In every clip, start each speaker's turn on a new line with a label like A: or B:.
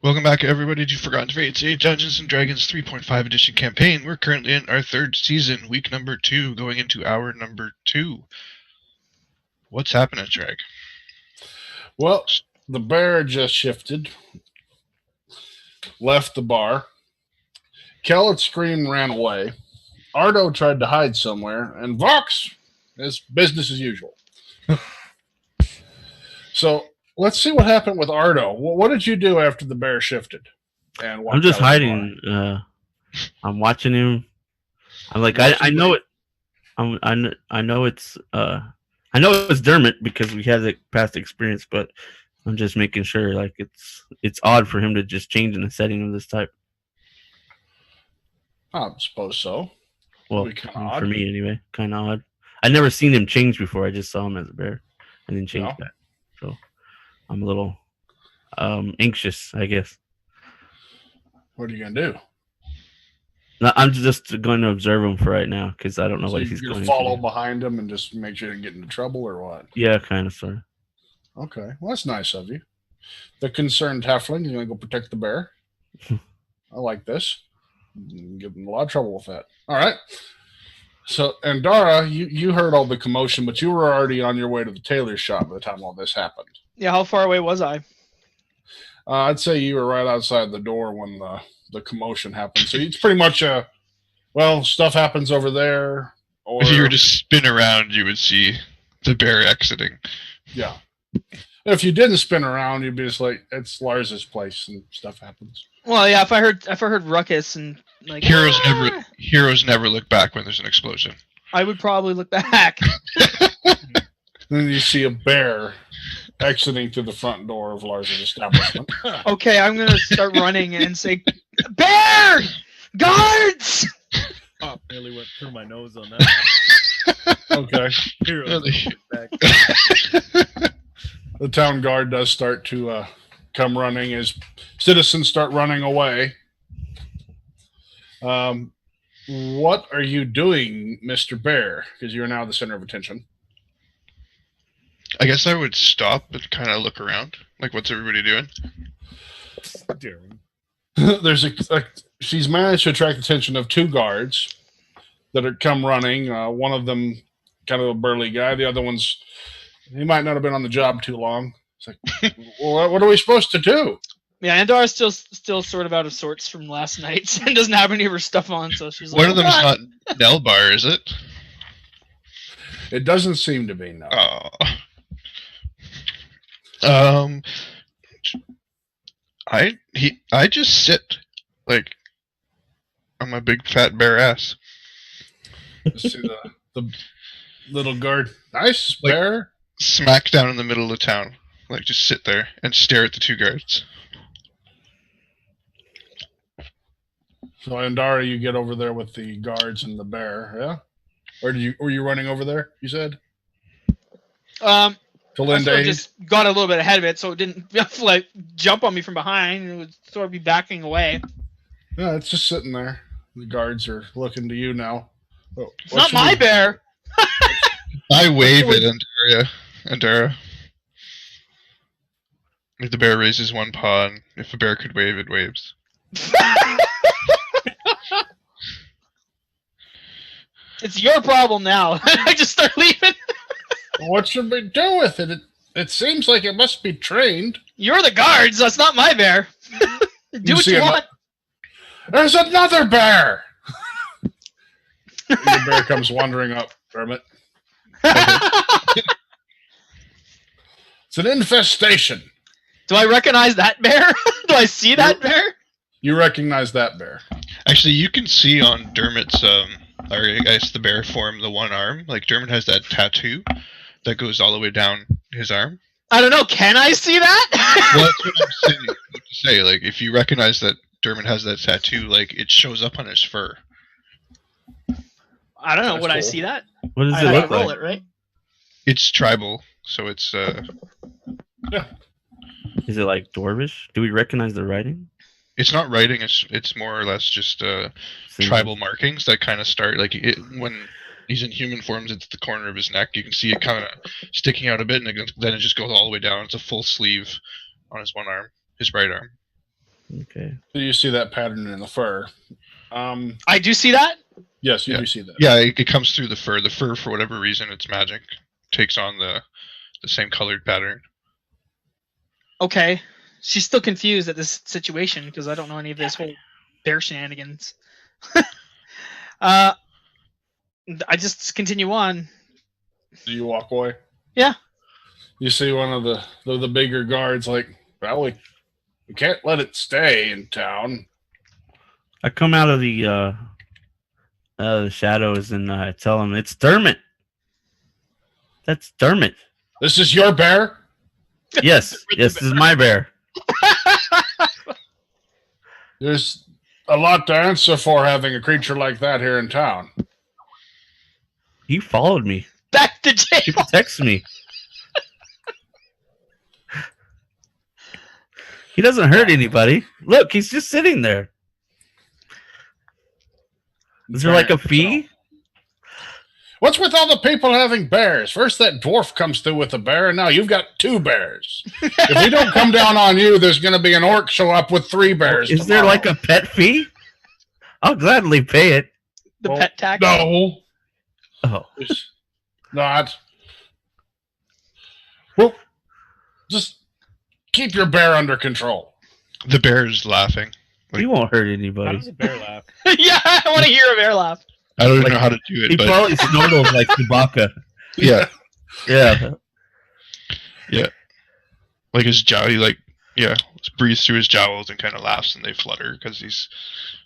A: Welcome back, everybody, to Forgotten Fates, a Dungeons & Dragons 3.5 edition campaign. We're currently in our third season, week number 2, going into hour number 2. What's happening, Sragg?
B: Well, the bear just shifted, left the bar. Kellett screamed and ran away. Ardo tried to hide somewhere, and Vox is business as usual. So let's see what happened with Ardo. What did you do after the bear shifted? And
C: I'm just hiding. I'm watching him. I'm like, I know it. I know it's Dermot because we had a past experience, but I'm just making sure. Like it's odd for him to just change in the setting of this type.
B: I suppose so.
C: Well, for me anyway, kind of odd. I'd never seen him change before. I just saw him as a bear and then change back. So I'm a little anxious, I guess.
B: What are you gonna do?
C: No, I'm just going to observe him for right now because I don't know what he's going to
B: follow behind him and just make sure you don't get into trouble or what?
C: Yeah, kind of, sort of.
B: Okay, well that's nice of you. The concerned halfling, you're gonna go protect the bear. I like this. Give him a lot of trouble with that. All right. So, Andara, you heard all the commotion, but you were already on your way to the tailor shop by the time all this happened.
D: Yeah, how far away was I?
B: I'd say you were right outside the door when the commotion happened. So it's pretty much stuff happens over there. Or
A: if you were to spin around, you would see the bear exiting.
B: Yeah. If you didn't spin around, you'd be just like, it's Lars's place and stuff happens.
D: Well, yeah, if I heard ruckus and like
A: heroes never look back when there's an explosion.
D: I would probably look back.
B: Then you see a bear exiting through the front door of Lars's establishment.
D: Okay, I'm gonna start running and say, "Bear! Guards!"
E: Oh, nearly went through my nose on that.
B: Okay. The town guard does start to come running as citizens start running away. What are you doing, Mr. Bear? Because you're now the center of attention.
A: I guess I would stop and kind of look around. Like, what's everybody doing?
E: Darren.
B: There's she's managed to attract the attention of two guards that are come running. One of them kind of a burly guy. The other he might not have been on the job too long. It's like, well, what are we supposed to do?
D: Yeah, Andara's still sort of out of sorts from last night and doesn't have any of her stuff on, so she's
A: One
D: like,
A: of them's not Nelbar, is it?
B: It doesn't seem to be, no.
A: I just sit like on my big fat bear ass.
B: Just see the little guard. Nice bear.
A: Smack down in the middle of town. Like, just sit there and stare at the two guards.
B: So, Andara, you get over there with the guards and the bear, yeah? Or were you running over there, you said?
D: I sort of just got a little bit ahead of it, so it didn't like jump on me from behind. It would sort of be backing away.
B: Yeah, it's just sitting there. The guards are looking to you now.
D: Oh, it's not my bear.
A: I wave at Andara. If the bear raises one paw, and if a bear could wave, it waves.
D: It's your problem now. I just start leaving.
B: What should we do with it? It seems like it must be trained.
D: You're the guards. That's not my bear. Do what you want.
B: There's another bear. The bear comes wandering up, Dermot. It's an infestation.
D: Do I recognize that bear? Do I see that bear?
B: You recognize that bear.
A: Actually, you can see on Dermot's, or I guess the bear form, the one arm. Like, Dermot has that tattoo that goes all the way down his arm.
D: I don't know. Can I see that?
A: Well, that's what I'm saying. What to say. Like, if you recognize that Dermot has that tattoo, like, it shows up on his fur.
D: I don't know. Would cool. I see that?
C: What does it look like?
D: Roll it, right?
A: It's tribal, so it's
B: yeah.
C: Is it like Dwarvish? Do we recognize the writing?
A: It's not writing. It's more or less just tribal markings that kind of start like when he's in human forms. It's the corner of his neck. You can see it kind of sticking out a bit, and then it just goes all the way down. It's a full sleeve on his one arm, his right arm.
C: Okay.
B: So you see that pattern in the fur.
D: I do see that.
B: Yes, you do see that.
A: Yeah, it comes through the fur. The fur, for whatever reason, it's magic, takes on the same colored pattern.
D: Okay. She's still confused at this situation because I don't know any of this whole bear shenanigans. I just continue on.
B: Do you walk away?
D: Yeah.
B: You see one of the bigger guards like, well, we can't let it stay in town.
C: I come out of the shadows and I tell him it's Dermot. That's Dermot.
B: This is your bear?
C: Yes, yes, this is my bear.
B: There's a lot to answer for having a creature like that here in town.
C: He followed me.
D: Back to jail.
C: He protects me. He doesn't hurt anybody. Look, he's just sitting there. Is there like a fee?
B: What's with all the people having bears? First that dwarf comes through with a bear, and now you've got 2 bears. If we don't come down on you, there's going to be an orc show up with 3 bears.
C: Is there like a pet fee? I'll gladly pay it.
D: The pet tax?
B: No.
C: Oh.
B: It's not. Well, just keep your bear under control.
A: The bear is laughing.
C: He won't hurt
E: How
C: anybody.
E: does a bear laugh?
D: Yeah, I want to hear a bear laugh.
A: I don't even
C: Like,
A: know how to do it,
C: He
A: but
C: probably snortles like Chewbacca.
A: yeah,
C: Yeah.
A: like his jowl, he breathes through his jowls and kind of laughs, and they flutter because he's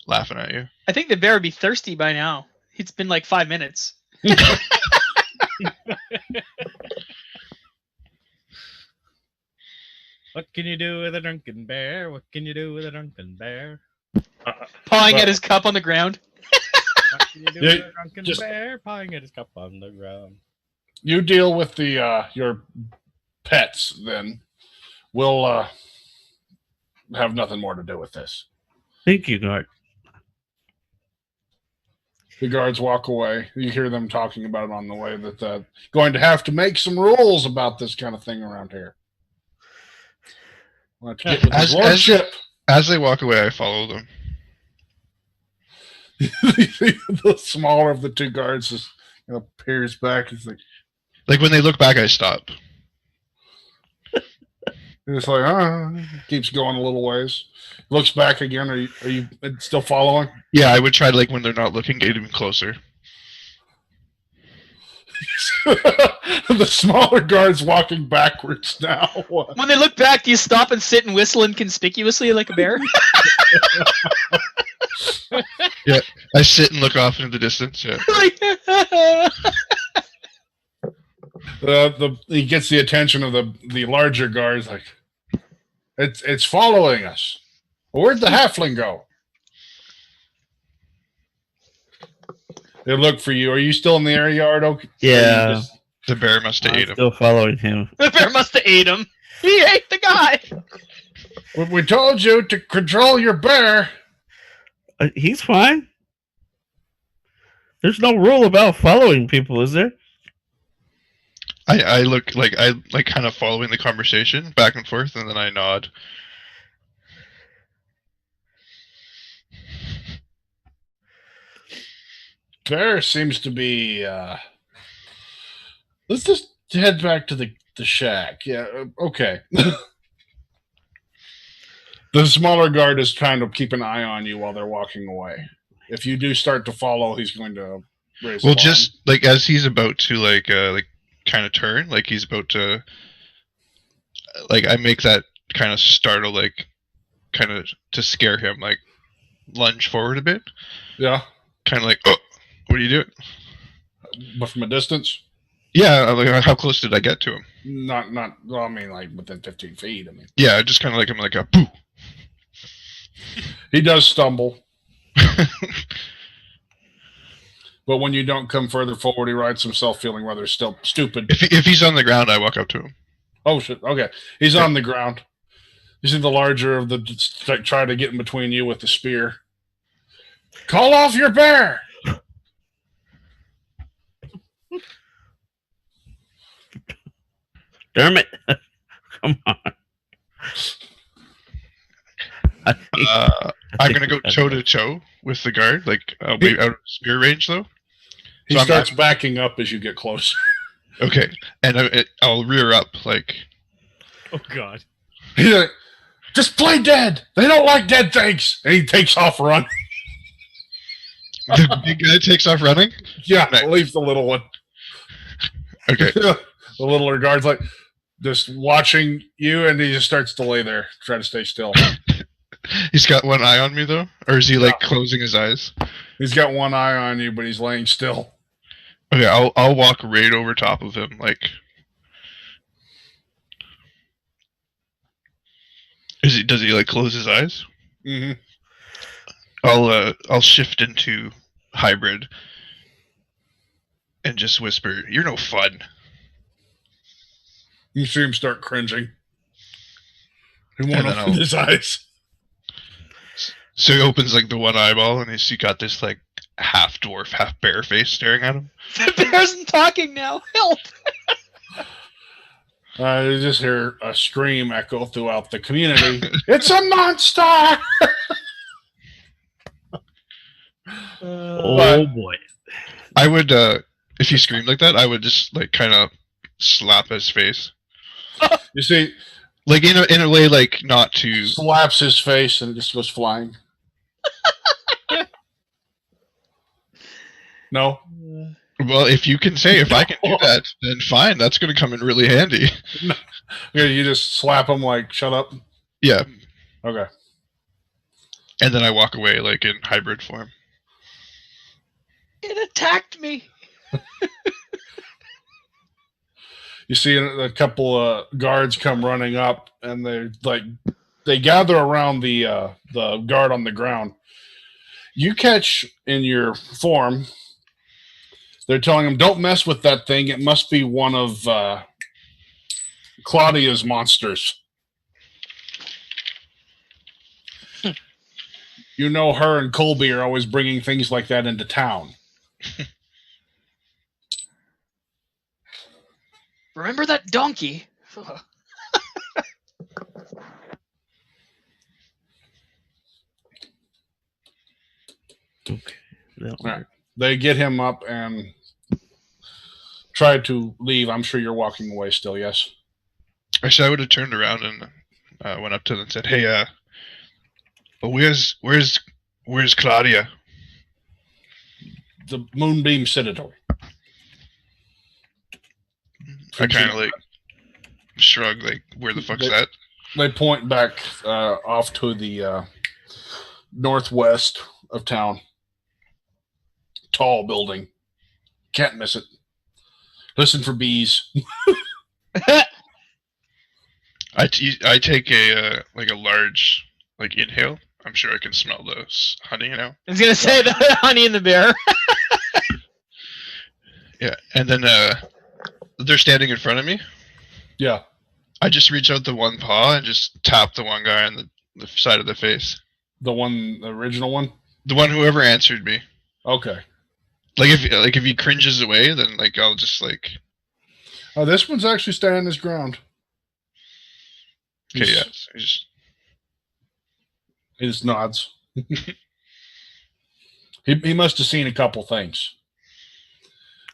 A: laughing at you.
D: I think the bear would be thirsty by now. It's been like 5 minutes.
E: What can you do with a drunken bear? What can you do with a drunken bear?
D: Pawing at his cup on the ground.
E: What can you do with a drunken bear? Pawing at his cup on the ground.
B: You deal with the your pets, then. We'll have nothing more to do with this.
C: Thank you, guard.
B: The guards walk away. You hear them talking about it on the way that going to have to make some rules about this kind of thing around here. We'll have to get with his lordship.
A: As they walk away, I follow them.
B: The smaller of the 2 guards just peers back. He's
A: Like when they look back, I stop.
B: it's like, keeps going a little ways. Looks back again. Are you still following?
A: Yeah, I would try to, like, when they're not looking, get even closer.
B: The smaller guards walking backwards now.
D: When they look back, do you stop and sit and whistle inconspicuously like a bear?
A: Yeah, I sit and look off into the distance. Yeah.
B: He gets the attention of the larger guards. Like, it's following us. Where'd the halfling go? They look for you. Are you still in the area, Ardo?
C: Yeah.
A: The bear must have ate him.
C: Still following him.
D: The bear must have ate him. He ate the guy.
B: We told you to control your bear.
C: He's fine. There's no rule about following people, is there?
A: I look like I like kind of following the conversation back and forth, and then I nod.
B: Bear seems to be. Let's just head back to the shack. Yeah, okay. The smaller guard is trying to keep an eye on you while they're walking away. If you do start to follow, he's going to raise.
A: Well, just like as he's about to like kind of turn, like he's about to, like I make that kind of startle, like kind of to scare him, like lunge forward a bit.
B: Yeah.
A: Kind of like, oh, what are you doing?
B: But from a distance.
A: Yeah, like how close did I get to him?
B: Not. Well, I mean, like within 15 feet. I mean.
A: Yeah, just kind of like I'm like a boo.
B: He does stumble. But when you don't come further forward, he rides himself feeling rather still stupid.
A: If he's on the ground, I walk up to him.
B: Oh, shit. Okay. He's on the ground. You see the larger of the try to get in between you with the spear. Call off your bear!
C: Dermot, come on.
A: I'm gonna go toe to toe with the guard, like way out of spear range though.
B: He starts backing up as you get close.
A: Okay, and I'll rear up like.
E: Oh God!
B: He's like, just play dead. They don't like dead things, and he takes off running.
A: The big guy takes off running.
B: Yeah,
A: Nice.
B: leaves the little one.
A: Okay.
B: The littler guard's like just watching you, and he just starts to lay there, try to stay still.
A: He's got one eye on me though, or is he like closing his eyes?
B: He's got one eye on you, but he's laying still.
A: Okay, I'll walk right over top of him, like. Does he like close his eyes?
B: Mm-hmm.
A: I'll shift into hybrid and just whisper, "You're no fun."
B: You see him start cringing. He won't
A: And then
B: open his eyes.
A: So he opens like the one eyeball, and he's got this like half dwarf, half bear face staring at him.
D: The bear's talking now. Help!
B: You just hear a scream echo throughout the community. It's a monster!
C: Oh boy!
A: I would, if he screamed like that, I would just like kind of slap his face.
B: You see,
A: like in a way, like not to
B: slaps his face and it just goes flying. No.
A: Well, if you can say if I can do that, then fine. That's going to come in really handy.
B: Yeah, you just slap him like, shut up.
A: Yeah.
B: Okay.
A: And then I walk away like in hybrid form.
D: It attacked me.
B: You see a couple of guards come running up, and they gather around the guard on the ground. You catch in your form. They're telling him, "Don't mess with that thing. It must be one of Claudia's monsters." You know, her and Colby are always bringing things like that into town.
D: Remember that donkey?
C: Okay.
B: Right. They get him up and try to leave. I'm sure you're walking away still, yes?
A: Actually, I would have turned around and went up to them and said, "Hey, but where's Claudia?"
B: The Moonbeam Citadel.
A: I kind of like shrug, like, "Where the fuck's that?"
B: They point back off to the northwest of town. Tall building. Can't miss it. Listen for bees.
A: I take a large like inhale. I'm sure I can smell the honey now.
D: I was gonna say the honey and the bear.
A: Yeah, and then they're standing in front of me.
B: Yeah.
A: I just reach out the one paw and just tap the one guy on the side of the face.
B: The original one?
A: The one whoever answered me.
B: Okay.
A: Like if he cringes away, then like I'll just like.
B: Oh, this one's actually standing his ground.
A: Okay, yeah.
B: He just nods. He must have seen a couple things.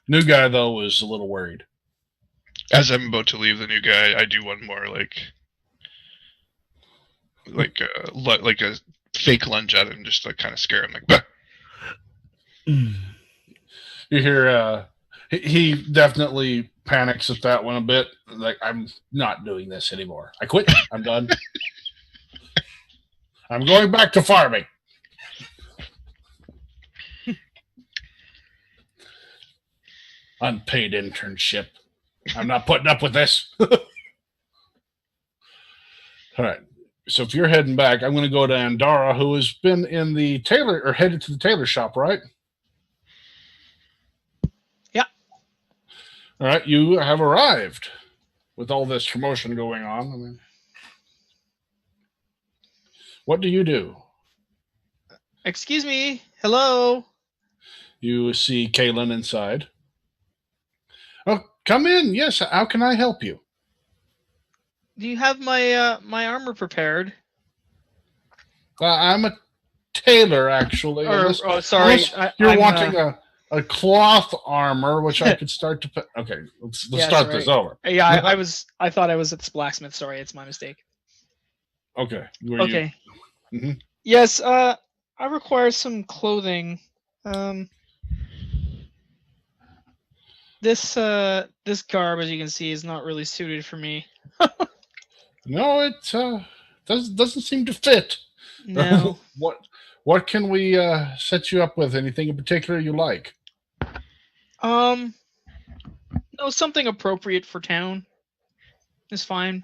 B: New guy though was a little worried.
A: As I'm about to leave the new guy, I do one more like a fake lunge at him, just to kind of scare him, like. Bah.
B: You hear he definitely panics at that one a bit. Like, I'm not doing this anymore. I quit. I'm done. I'm going back to farming. Unpaid internship. I'm not putting up with this. All right. So if you're heading back, I'm going to go to Andara, who has been in the tailor or headed to the tailor shop, right?
D: Yeah.
B: All right. You have arrived with all this promotion going on. I mean, what do you do?
D: Excuse me. Hello.
B: You see Kaylin inside. Oh, come in. Yes. How can I help you?
D: Do you have my my armor prepared?
B: I'm a tailor, actually.
D: Sorry,
B: Unless you're wanting a cloth armor, which I could start to put. Okay, let's
D: Yeah,
B: start
D: sorry.
B: this over.
D: Yeah, I thought I was at the blacksmith. Sorry, it's my mistake.
B: Okay.
D: Okay.
B: Mhm.
D: Yes, I require some clothing. This garb, as you can see, is not really suited for me.
B: No, it doesn't seem to fit.
D: No.
B: What can we set you up with? Anything in particular you like?
D: No, something appropriate for town is fine.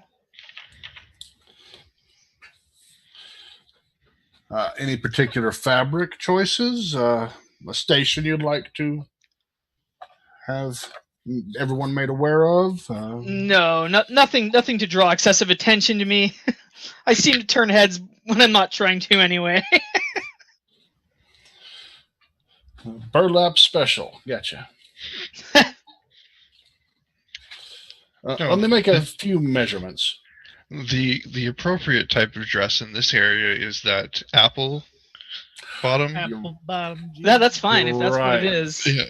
B: Any particular fabric choices? A station you'd like to have everyone made aware of?
D: No, nothing to draw excessive attention to me. I seem to turn heads when I'm not trying to anyway.
B: Burlap special. Gotcha. Let me make a few measurements.
A: The appropriate type of dress in this area is that apple bottom.
E: Apple bottom.
D: That's fine if that's what
B: Right.
D: it is.
A: Yeah.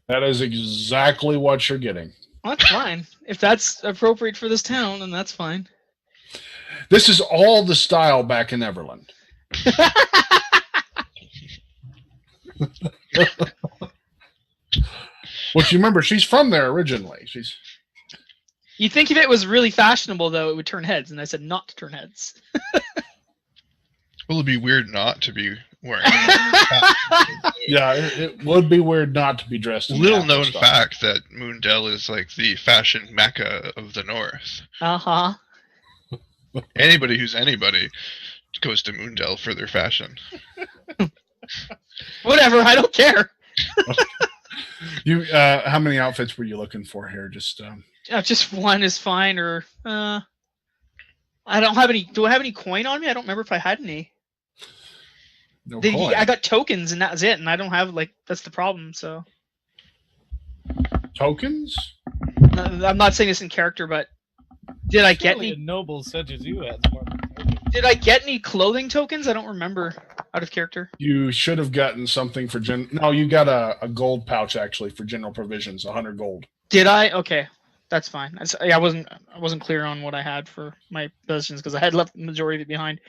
B: That is exactly what you're getting.
D: Well, that's fine. If that's appropriate for this town, then that's fine.
B: This is all the style back in Everland. Which you remember, she's from there originally.
D: You'd think if it was really fashionable, though, it would turn heads, and I said not to turn heads.
A: Well, it'd be weird not to be wearing.
B: Yeah, it would be weird not to be dressed in
A: Little
B: apple
A: known
B: style.
A: fact that Moondell is like the fashion mecca of the North.
D: Uh-huh.
A: Anybody who's anybody goes to Moondell for their fashion.
D: Whatever, I don't care.
B: You, how many outfits were you looking for here? Just
D: Just one is fine, or I don't have any. Do I have any coin on me? I don't remember if I had any.
B: no coin.
D: I got tokens, and that was it. And I don't have that's the problem. So
B: Tokens?
D: I'm not saying this in character, but did I get
E: Surely
D: any?
E: a noble such as you has more.
D: Did I get any clothing tokens? I don't remember out of character.
B: You should have gotten something for No, you got a gold pouch actually for general provisions, 100 gold.
D: Did I? Okay, that's fine. I wasn't clear on what I had for my possessions because I had left the majority of it behind.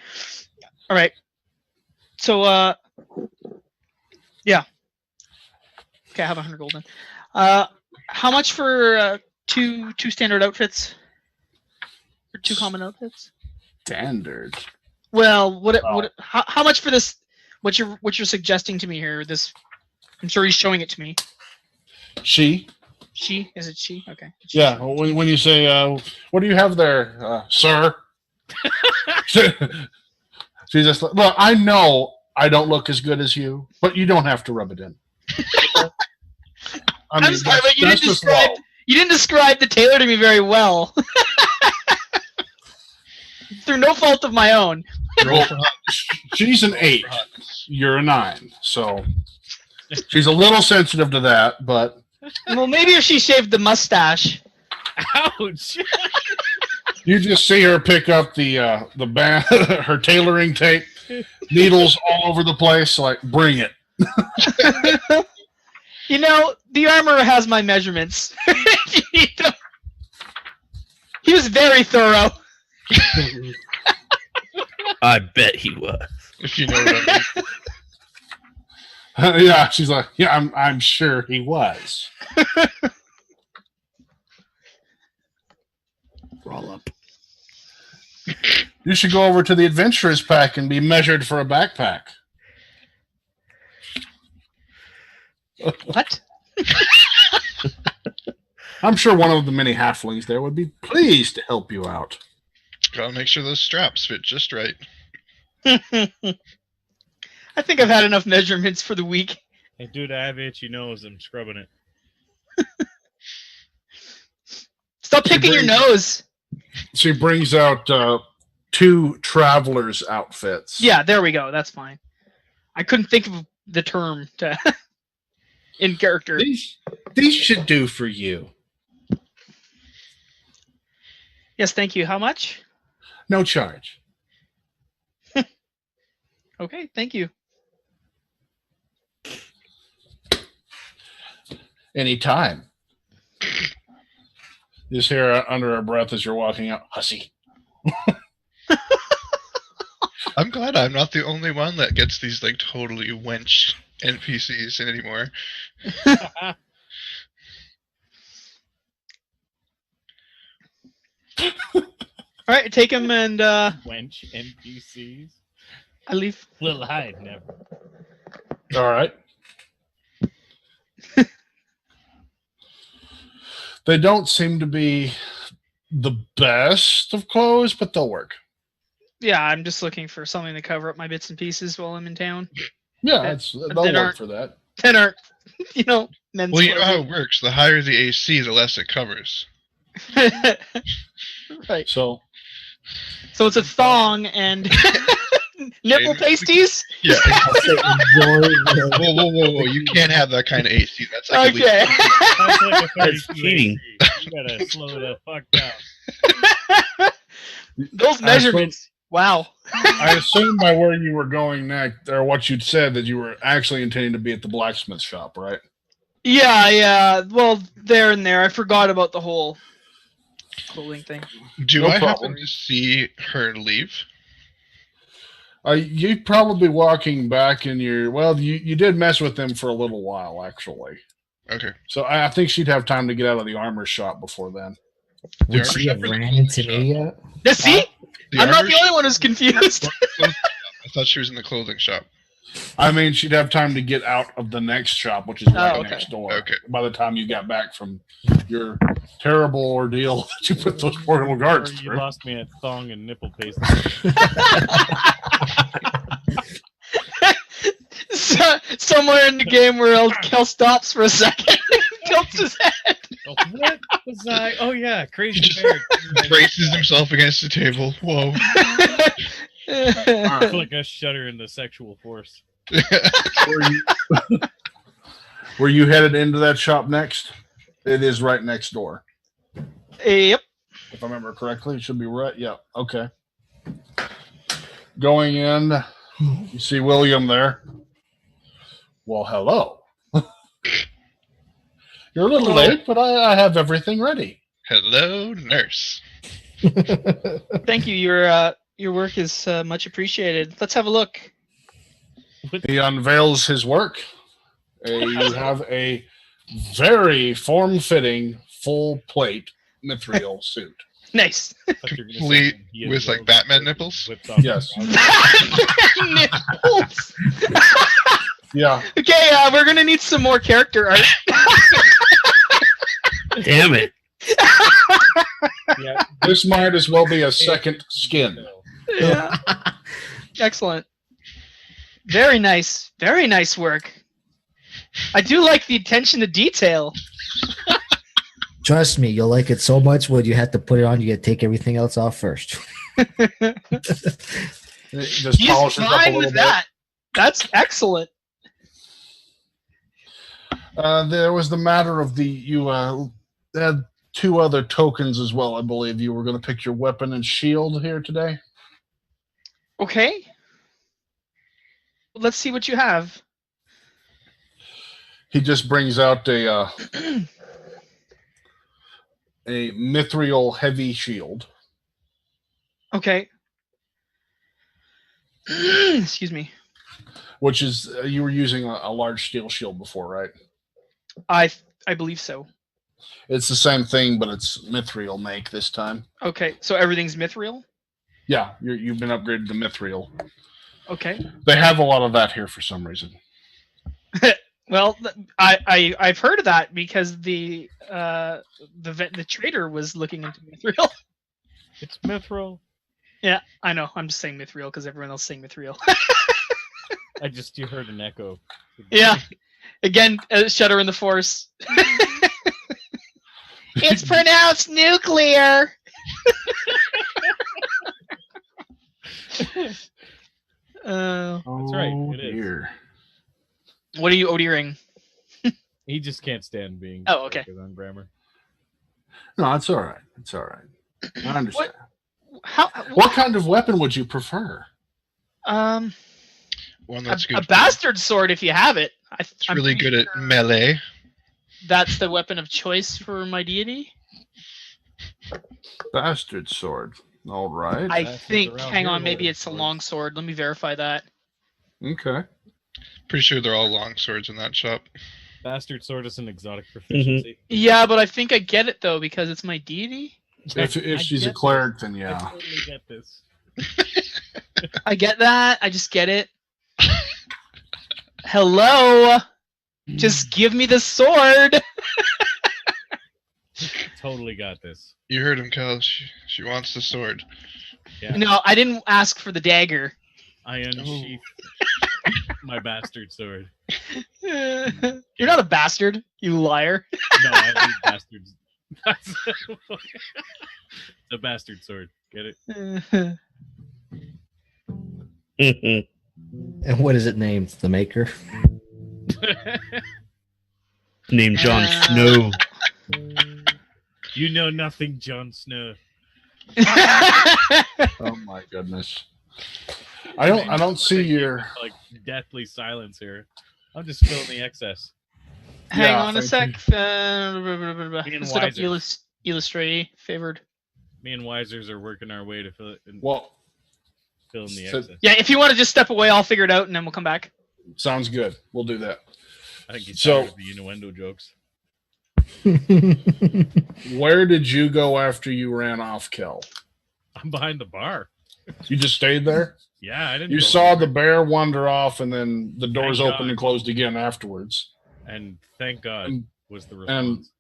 D: All right. So yeah. Okay, I have 100 gold then. How much for two standard outfits? Or two common outfits?
B: Standard.
D: Well, how much for this? What you're suggesting to me here? This, I'm sure he's showing it to me.
B: She?
D: Is it she? Okay.
B: Yeah. When you say, what do you have there, sir? She's just like, look, I know I don't look as good as you, but you don't have to rub it in.
D: I'm sorry, but you
B: that's just low.
D: you didn't describe the tailor to me very well. Through no fault of my own.
B: She's an 8. You're a 9. So she's a little sensitive to that, but
D: Well, maybe if she shaved the mustache.
E: Ouch!
B: you just see her pick up the band, her tailoring tape, needles all over the place. Like, bring it.
D: You know, the armorer has my measurements. He was very thorough.
C: I bet he was.
A: If you know what I mean.
B: Yeah, she's like, yeah, I'm sure he was.
C: Roll up.
B: You should go over to the adventurers pack and be measured for a backpack.
D: What?
B: I'm sure one of the many halflings there would be pleased to help you out.
A: Gotta make sure those straps fit just right.
D: I think I've had enough measurements for the week.
E: Hey, dude, I have itchy nose. I'm scrubbing it.
D: Stop picking your nose.
B: She brings out 2 travelers' outfits.
D: Yeah, there we go. That's fine. I couldn't think of the term to in character.
B: These should do for you.
D: Yes, thank you. How much?
B: No charge.
D: Okay, thank you.
B: Anytime. You just hear under our breath as you're walking out, hussy.
A: I'm glad I'm not the only one that gets these like totally wench NPCs anymore.
D: All right, take him and
E: Wench NPCs.
D: I leave.
E: Little hide never.
B: All right. They don't seem to be the best of clothes, but they'll work.
D: Yeah, I'm just looking for something to cover up my bits and pieces while I'm in town.
B: Yeah, they'll work for that.
D: That aren't, men's
A: Well, you know how
D: clothing.
A: it works. The higher the AC, the less it covers.
D: Right.
B: So
D: So it's a thong and nipple pasties?
A: Yeah.
F: Enjoy
A: Whoa. You can't have that kind of AC. That's like
D: Okay.
E: That's like a
C: That's
E: 32
C: cheating.
E: AC. You gotta slow the fuck down.
D: Those measurements. Wow.
B: I assume by where you were going next, or what you'd said, that you were actually intending to be at the blacksmith shop, right?
D: Yeah. Well, there and there. I forgot about the whole clothing thing.
A: Do
B: No
A: I
B: problem.
A: happen to see her leave?
B: You'd probably be walking back in your. Well, you did mess with them for a little while, actually.
A: Okay.
B: So I think she'd have time to get out of the armor shop before then.
F: Would she have ran into me yet?
D: Yeah, see? I'm not
A: armor
D: the only one who's confused.
A: I thought she was in the clothing shop.
B: I mean, she'd have time to get out of the next shop, which is right
D: Oh, okay.
B: next door.
A: Okay.
B: By the time you got back from your terrible ordeal that you put those poor little guards
E: Or you
B: through.
E: lost me at thong and nipple paste.
D: Somewhere in the game where Kel stops for a second and tilts his head.
E: Oh, what was I? Oh yeah, crazy
A: He just
E: bear.
A: braces himself against the table. Whoa.
E: Like a shudder in the sexual force.
B: Were you headed into that shop next? It is right next door.
D: Yep.
B: If I remember correctly, it should be right. Yeah. Okay. Going in, you see William there. Well, hello. You're a little late, but I have everything ready.
A: Hello, nurse.
D: Thank you. Your work is much appreciated. Let's have a look.
B: He unveils his work. You have a very form-fitting, full-plate mithril suit.
D: Nice.
A: Complete with like Batman nipples?
B: Yes.
D: Nipples.
B: Yeah.
D: Okay, we're gonna need some more character art.
C: Damn it.
E: Yeah.
B: This might as well be a second skin.
D: Yeah. Excellent. Very nice. Very nice work. I do like the attention to detail.
F: Trust me, you'll like it so much when you have to put it on, you gotta take everything else off first.
B: Just
D: He's
B: polish it up a
D: fine
B: little
D: with
B: bit.
D: that. That's excellent.
B: There was the matter of you had two other tokens as well. I believe you were going to pick your weapon and shield here today.
D: Okay. Let's see what you have.
B: He just brings out a mithril heavy shield.
D: Okay. Excuse me.
B: Which is you were using a large steel shield before, right?
D: I believe so.
B: It's the same thing, but it's mithril make this time.
D: Okay, so everything's mithril?
B: Yeah, you've been upgraded to mithril.
D: Okay.
B: They have a lot of that here for some reason.
D: Well, I've heard of that because the trader was looking into mithril.
E: It's mithril.
D: Yeah, I know. I'm just saying mithril because everyone else is saying mithril.
E: You heard an echo.
D: Yeah. Again, shudder in the force. It's pronounced nuclear.
E: That's right, it is.
B: Dear.
D: What are you odering?
E: He just can't stand being
D: Oh, okay.
E: on grammar.
B: No, it's all right. It's all right. I understand.
D: How?
B: What kind of weapon would you prefer?
A: one that's
D: A
A: good.
D: bastard sword, if you have it.
A: It's really good at melee.
D: That's the weapon of choice for my deity.
B: Bastard sword. All right.
D: I
E: Bastards
D: think.
E: around
D: Hang
E: here
D: on, maybe
E: holding
D: it's a
E: swords.
D: long sword. Let me verify that.
B: Okay.
A: Pretty sure they're all long swords in that shop.
E: Bastard sword is an exotic proficiency.
D: Yeah, but I think I get it though because it's my deity.
B: If
E: I
B: she's a
E: get
B: cleric,
E: this.
B: then
E: I
B: yeah.
E: totally get this.
D: I get that. I just get it. Hello. Just give me the sword.
E: Totally got this.
A: You heard him, Cal. She wants the sword.
E: Yeah.
D: No, I didn't ask for the dagger.
E: I unsheath my bastard sword.
D: You're not a bastard, you liar.
E: No, I hate bastards. The bastard sword. Get it?
F: And what is it named? The Maker?
C: Named Jon Snow.
E: You know nothing, Jon Snow.
B: Oh my goodness. I don't see your.
E: Like deathly silence here. I'm just filling the excess.
D: Hang
B: Yeah,
D: on a
B: thank
D: sec.
E: Me and
D: Let's look up
E: Wisers.
D: Illustrate favored.
E: Me and Wisers are working our way to fill in
B: Well,
E: the
B: so-
E: excess.
D: Yeah, if you want to just step away, I'll figure it out and then we'll come back.
B: sounds good. We'll do that.
E: I think he's
B: So-
E: tired of the innuendo jokes.
B: Where did you go after you ran off, Kel?
E: I'm behind the bar.
B: You just stayed there?
E: Yeah, I didn't.
B: You
E: go
B: saw the
E: anywhere.
B: bear wander off, and then the doors
E: Thank
B: opened
E: God.
B: and closed again afterwards.
E: And thank God
B: And-
E: was the response.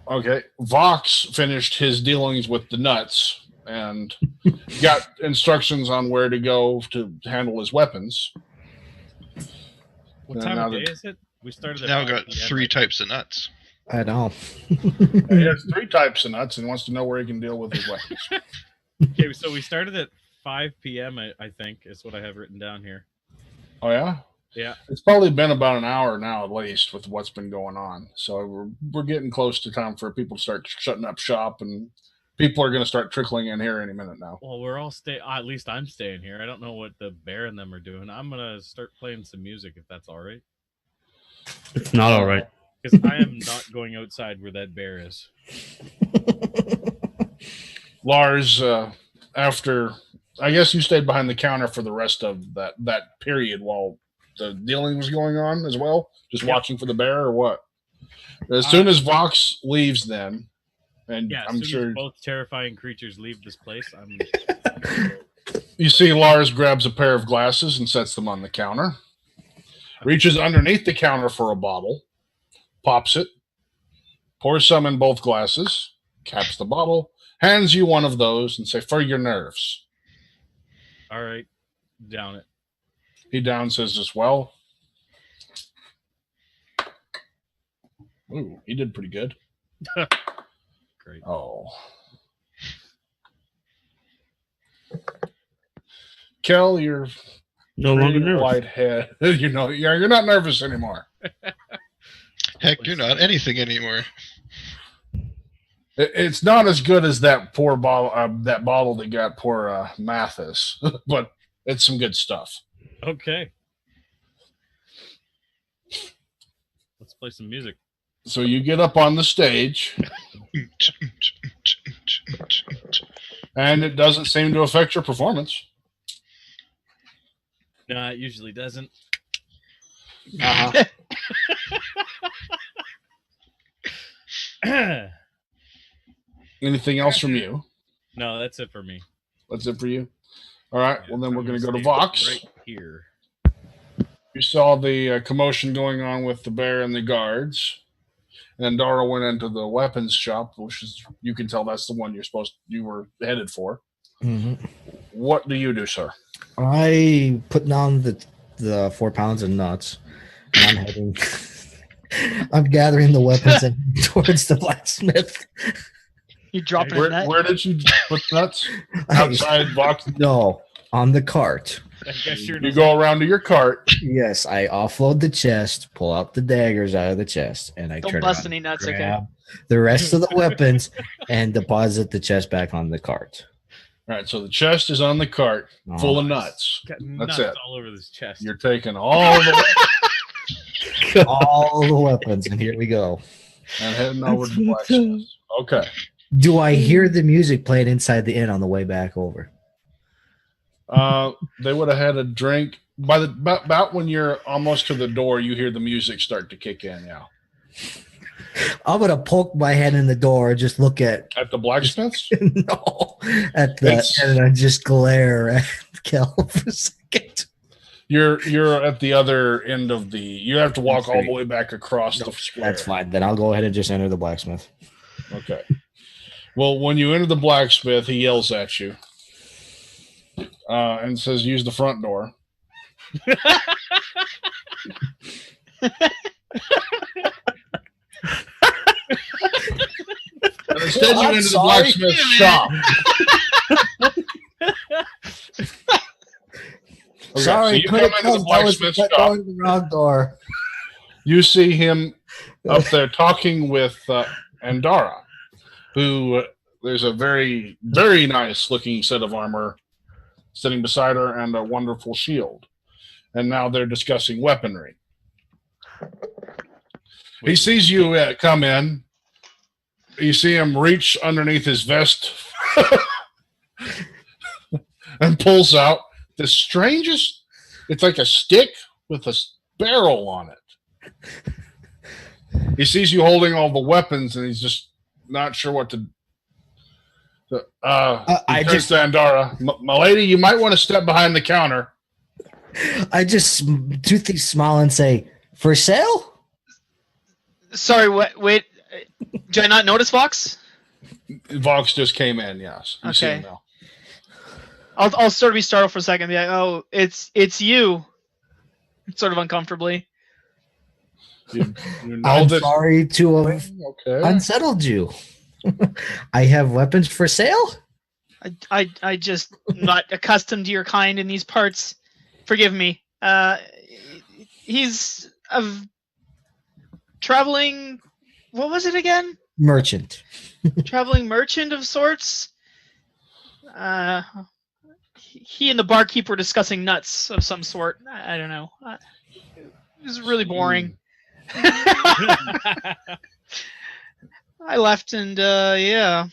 B: Okay. Vox finished his dealings with the nuts and got instructions on where to go to handle his weapons.
E: What
B: and
E: time
B: now
E: of day
B: that-
E: is it? We started at
A: Now
E: 5
A: got
E: PM,
A: 3
E: like-
A: types of nuts.
F: I know.
B: He has 3 types of nuts and wants to know where he can deal with his weapons.
E: Okay, so we started at 5 p.m. I think is what I have written down here.
B: Oh, yeah?
E: Yeah.
B: It's probably been about an hour now at least with what's been going on. So we're getting close to time for people to start shutting up shop, and people are going to start trickling in here any minute now.
E: Well, we're all at least I'm staying here. I don't know what the bear and them are doing. I'm gonna start playing some music if that's all right.
C: It's not all right.
E: Because I am not going outside where that bear is.
B: Lars, after I guess you stayed behind the counter for the rest of that period while the dealing was going on as well, just
E: Yep.
B: watching for the bear or what? As soon as Vox leaves, then, and
E: Yeah, as
B: I'm
E: soon
B: sure
E: as both terrifying creatures leave this place, I'm
B: you see Lars grabs a pair of glasses and sets them on the counter, reaches underneath the counter for a bottle, pops it, pours some in both glasses, caps the bottle, hands you one of those, and say, "For your nerves."
E: all right. Down it.
B: He down says as well. Ooh, he did pretty good.
E: Great.
B: Oh. Kel, you're
C: No longer
B: pretty
C: nervous.
B: whitehead. You're not nervous anymore.
A: Heck, you're not anything anymore.
B: It's not as good as that poor bottle, that bottle that got poor Mathis, but it's some good stuff.
E: Okay. Let's play some music.
B: So you get up on the stage, and it doesn't seem to affect your performance.
E: No, it usually doesn't.
B: Uh-huh. Anything else from you?
E: No, that's it for me.
B: That's it for you. All right. Well, then
E: I'm
B: we're going to go to
E: stay
B: Vox.
E: right here.
B: You saw the commotion going on with the bear and the guards, and Andara went into the weapons shop, which is, you can tell that's the one you were headed for.
F: Mhm.
B: What do you do, sir?
F: I put down the 4 pounds of nuts, and I'm heading. I'm gathering the weapons and towards the blacksmith.
D: You dropping a net?
B: Where did you put the nuts? Outside Vox.
F: No, on the cart.
E: I guess you're
B: You go around to your cart.
F: Yes, I offload the chest, pull out the daggers out of the chest, and I
D: Don't
F: turn
D: bust
F: around,
D: any nuts, okay?
F: grab the rest of the weapons, and deposit the chest back on the cart.
B: All right, so the chest is on the cart, full of nuts.
E: Got
B: That's
E: nuts
B: it.
E: all over this chest.
B: You're taking all the
F: all the weapons, and here we go.
B: and heading over to the blacksmith. Okay.
F: Do I hear the music playing inside the inn on the way back over?
B: They would have had a drink by about when you're almost to the door. You hear the music start to kick in. Yeah.
F: I'm gonna poke my head in the door and just look at
B: At the blacksmith's.
F: no at the and I just glare at Kel for a second.
B: You're at the other end of the. You have to walk all the way back across the square.
F: That's fine. Then I'll go ahead and just enter the blacksmith.
B: Okay. Well, when you enter the blacksmith, he yells at you and says, "Use the front door." And instead, you enter the blacksmith shop. Okay,
F: Sorry,
B: so you come into the blacksmith shop.
F: Going the wrong door.
B: You see him up there talking with Andara, who there's a very, very nice looking set of armor sitting beside her and a wonderful shield. And now they're discussing weaponry. He sees you come in. You see him reach underneath his vest and pulls out the strangest. It's like a stick with a barrel on it. He sees you holding all the weapons, and he's just not sure what to. He turns to Andara, my lady, you might want to step behind the counter.
F: I just toothy smile and say, "For sale?"
D: Sorry, wait. Did I not notice Vox?
B: Vox just came in. Yes. You see him now.
D: I'll sort of be startled for a second. And be like, "Oh, it's you." Sort of uncomfortably.
B: You know
F: I'm
B: this.
F: sorry to have unsettled you. I have weapons for sale.
D: I just not accustomed to your kind in these parts. Forgive me. He's a traveling. What was it again?
F: Merchant.
D: Traveling merchant of sorts. He and the barkeep were discussing nuts of some sort. I don't know. It was really boring. I left and yeah,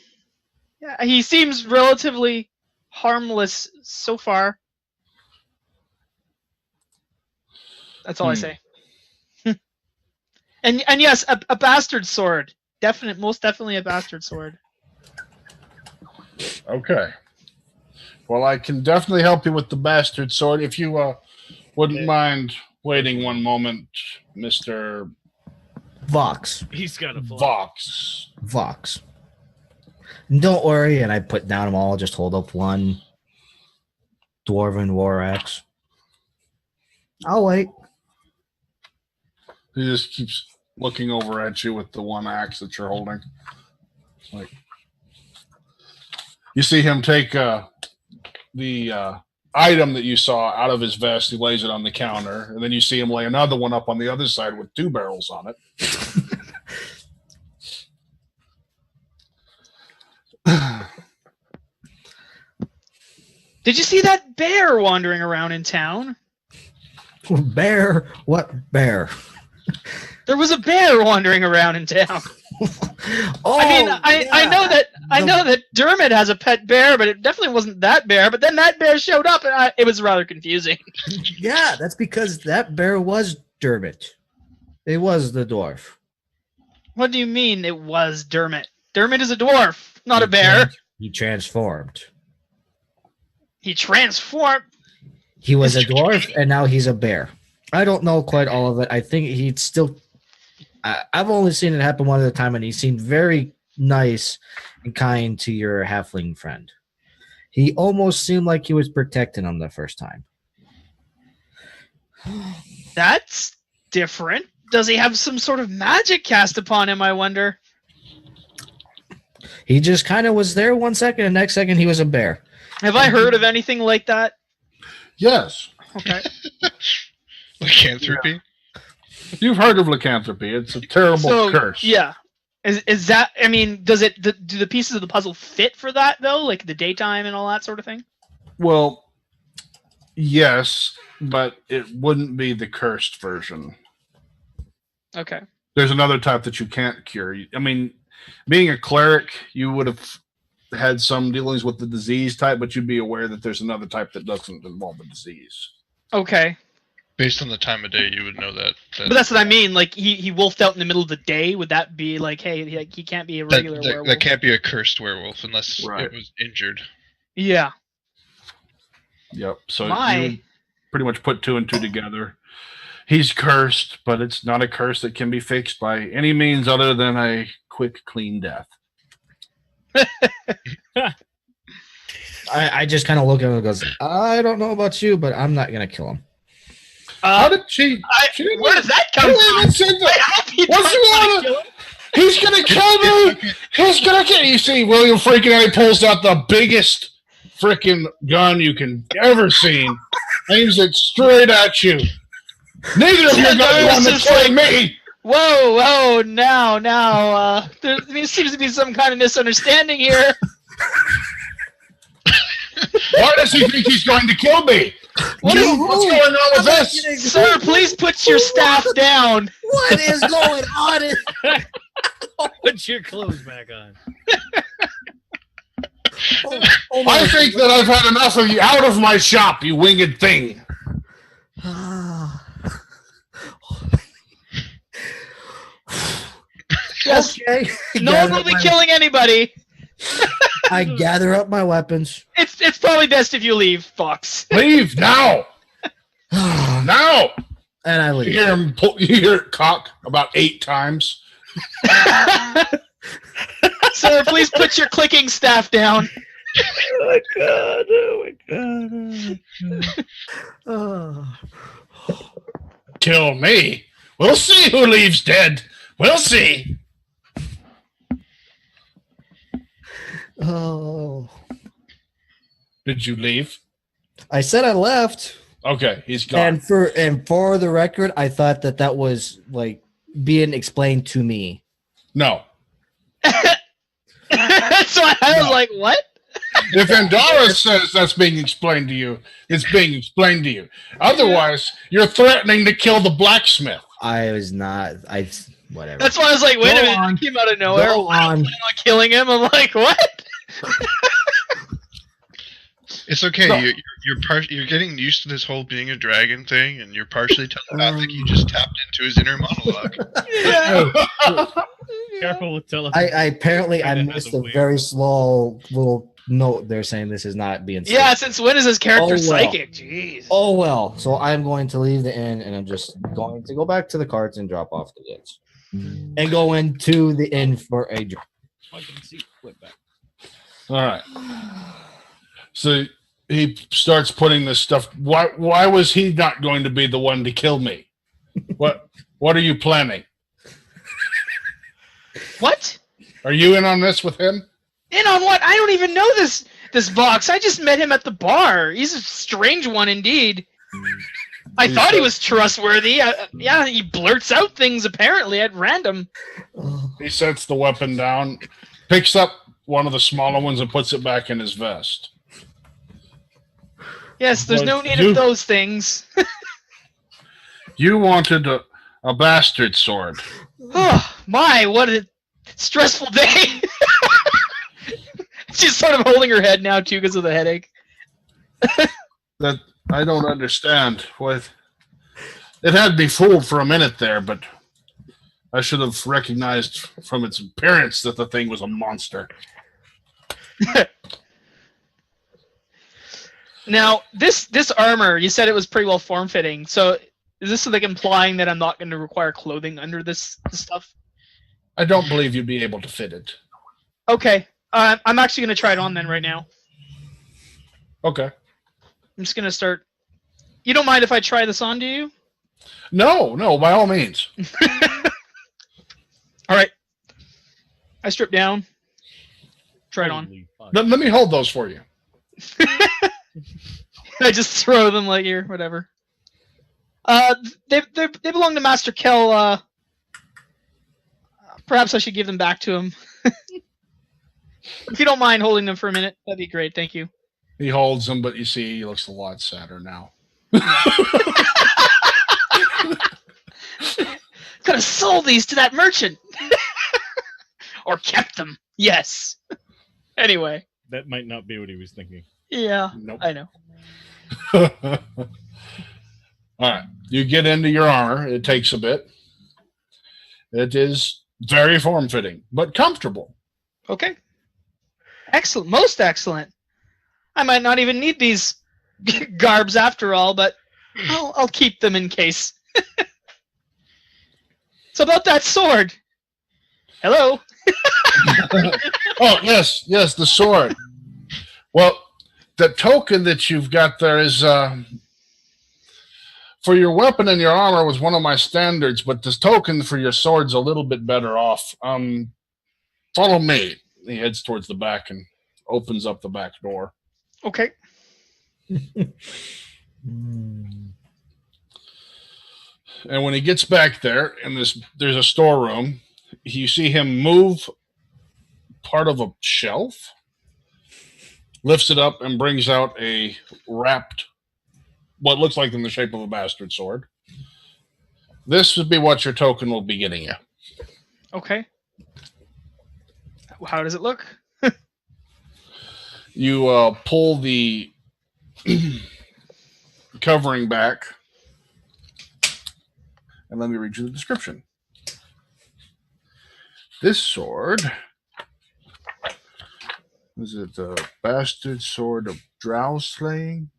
D: he seems relatively harmless so far. That's all I say. and yes, a bastard sword. Most definitely a bastard sword.
B: Okay. Well, I can definitely help you with the bastard sword if you wouldn't mind waiting one moment, Mr.
F: Vox.
E: He's got a
F: Vox. Don't worry, and I put down them all, just hold up one dwarven war axe. I'll wait.
B: He just keeps looking over at you with the one axe that you're holding. Like, you see him take the item that you saw out of his vest. He lays it on the counter, and then you see him lay another one up on the other side with two barrels on it.
D: Did you see that bear wandering around in town?
F: Bear? What bear?
D: There was a bear wandering around in town.
F: Oh,
D: I mean, I know that Dermot has a pet bear, but it definitely wasn't that bear. But then that bear showed up, and it was rather confusing.
F: Yeah, that's because that bear was Dermot. It was the dwarf.
D: What do you mean it was Dermot? Dermot is a dwarf, not a bear.
F: He transformed.
D: He transformed.
F: He was a dwarf, and now he's a bear. I don't know quite all of it. I think he'd still... I've only seen it happen one at a time, and he seemed very nice and kind to your halfling friend. He almost seemed like he was protecting him the first time.
D: That's different. Does he have some sort of magic cast upon him, I wonder?
F: He just kind of was there 1 second, and next second he was a bear.
D: Have I heard of anything like that?
B: Yes.
D: Okay.
A: Lycanthropy?
B: You've heard of lycanthropy. It's a terrible curse.
D: Yeah. Is that? I mean, do the pieces of the puzzle fit for that though? Like the daytime and all that sort of thing.
B: Well, yes, but it wouldn't be the cursed version.
D: Okay.
B: There's another type that you can't cure. I mean, being a cleric, you would have had some dealings with the disease type, but you'd be aware that there's another type that doesn't involve the disease.
D: Okay.
A: Based on the time of day, you would know that.
D: But that's what I mean. Like he wolfed out in the middle of the day. Would that be like, hey, he can't be a regular werewolf?
A: That can't be a cursed werewolf unless
B: Right.
A: it was injured.
D: Yeah.
B: Yep. So
D: My.
B: you pretty much put 2 and 2 together. He's cursed, but it's not a curse that can be fixed by any means other than a quick, clean death.
F: I just kind of look at him and goes, I don't know about you, but I'm not gonna kill him.
B: How did she?
D: Where does that come from?
B: He's gonna kill me. He's gonna kill. You see, William freaking out. He pulls out the biggest freaking gun you can ever seen, aims it straight at you. Neither of you got one to kill me.
D: Whoa, now, there seems to be some kind of misunderstanding here.
B: Why does he think he's going to kill me? What's going on with this?
D: Sir, please put your staff down.
F: What is going on?
E: Put your clothes back on.
B: I think that I've had enough of you. Out of my shop, you winged thing.
D: Yes.
F: Okay.
D: No one will be killing anybody.
F: I gather up my weapons.
D: It's probably best if you leave, Fox.
B: Leave now. Now.
F: And I leave.
B: You hear it cock about 8 times.
D: Sir, please put your clicking staff down.
C: Oh my god! Oh my god!
F: Oh.
B: Kill me. We'll see who leaves dead. We'll see.
F: Oh.
B: Did you leave?
F: I said I left.
B: Okay, he's gone.
F: And for the record, I thought that was like being explained to me.
B: No.
D: So I was like, what?
B: If Andara says that's being explained to you, it's being explained to you. Otherwise, you're threatening to kill the blacksmith.
F: I was not. Whatever.
D: That's why I was like, wait
F: Go
D: a minute,
F: on.
D: that came out of nowhere.
F: Go
D: I
F: on.
D: don't plan on killing him. I'm like, what?
A: It's okay.
B: No.
A: You're getting used to this whole being a dragon thing, and you're partially telepathic. You just tapped into his inner monologue.
D: Yeah.
E: Careful with telepathy.
F: I apparently I
E: Kinda has
F: missed
E: a
F: a
E: weird-
F: very small little note there saying this is not being said.
D: Yeah, since when is his character
F: Oh, well.
D: psychic? Jeez.
F: Oh well. So I'm going to leave the inn and I'm just going to go back to the carts and drop off the goods. And go into the inn for a drink.
E: Fucking seat flip back.
B: All right. So he starts putting this stuff. Why was he not going to be the one to kill me? What are you planning?
D: What?
B: Are you in on this with him?
D: In on what? I don't even know this box. I just met him at the bar. He's a strange one indeed. I thought he was trustworthy. Yeah, he blurts out things apparently at random.
B: He sets the weapon down, picks up one of the smaller ones and puts it back in his vest.
D: Yes, there's no need of those things.
B: You wanted a bastard sword.
D: Oh my, what a stressful day. She's sort of holding her head now too because of the headache.
B: That I don't understand. What? It had me fooled for a minute there, but I should have recognized from its appearance that the thing was a monster.
D: Now, this armor, you said it was pretty well form-fitting. So is this like implying that I'm not going to require clothing under this stuff?
B: I don't believe you'd be able to fit it.
D: Okay. I'm actually going to try it on then right now.
B: Okay.
D: I'm just going to start. You don't mind if I try this on, do you?
B: No, by all means.
D: All right. I strip down. Try it on.
E: Holy fuck.
B: Let me hold those for you.
D: I just throw them like here, whatever. They belong to Master Kel. Perhaps I should give them back to him. If you don't mind holding them for a minute, that'd be great. Thank you.
B: He holds them, but you see he looks a lot sadder now.
D: Could have sold these to that merchant. Or kept them. Yes. Anyway.
E: That might not be what he was thinking.
D: Yeah,
B: Nope.
D: I know.
B: All right. You get into your armor. It takes a bit. It is very form-fitting, but comfortable.
D: Okay. Excellent. Most excellent. I might not even need these garbs after all, but I'll keep them in case. It's about that sword. Hello?
B: Oh, yes, the sword. Well, the token that you've got there is for your weapon and your armor was one of my standards, but this token for your sword's a little bit better off. Follow me. He heads towards the back and opens up the back door.
D: Okay.
B: And when he gets back there, there's a storeroom. You see him move part of a shelf, lifts it up, and brings out a wrapped, what looks like in the shape of a bastard sword. This would be what your token will be getting you.
D: Okay. How does it look?
B: You pull the covering back, and let me read you the description. This sword is it a bastard sword of drow slaying?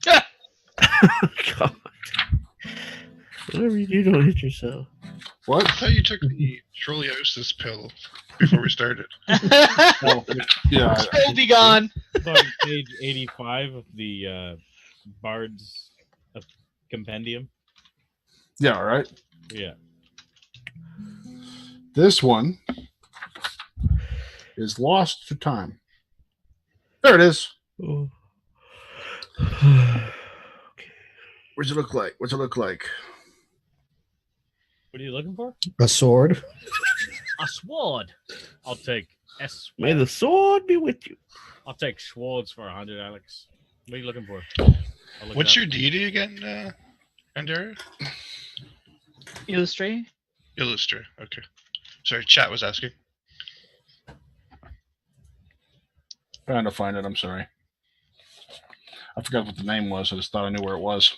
C: God. Whatever you do, don't hit yourself.
B: What?
A: I thought you took the Trolliosis pill before we started.
B: Oh, yeah.
D: Still be gone.
E: On page 85 of the Bard's Compendium.
B: Yeah, right.
E: Yeah.
B: This one is lost to time. There it is.
C: Oh.
B: What's it look like? What's it look like?
E: What are you looking for?
F: A sword.
E: A sword. I'll take S.
C: May the sword be with you.
E: I'll take swords for 100, Alex. What are you looking for?
A: What's your deity again, Andara?
D: Illustrate.
A: Illustrator. Okay. Sorry, chat was asking.
B: Trying to find it. I'm sorry. I forgot what the name was. I just thought I knew where it was.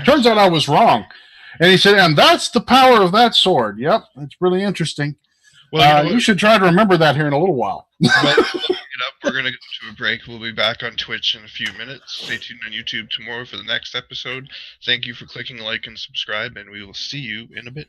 B: Turns out I was wrong. And he said, and that's the power of that sword. Yep, it's really interesting.
A: Well,
B: you should try to remember that here in a little while.
A: Well, looking it up, we're going to go to a break. We'll be back on Twitch in a few minutes. Stay tuned on YouTube tomorrow for the next episode. Thank you for clicking like and subscribe, and we will see you in a bit.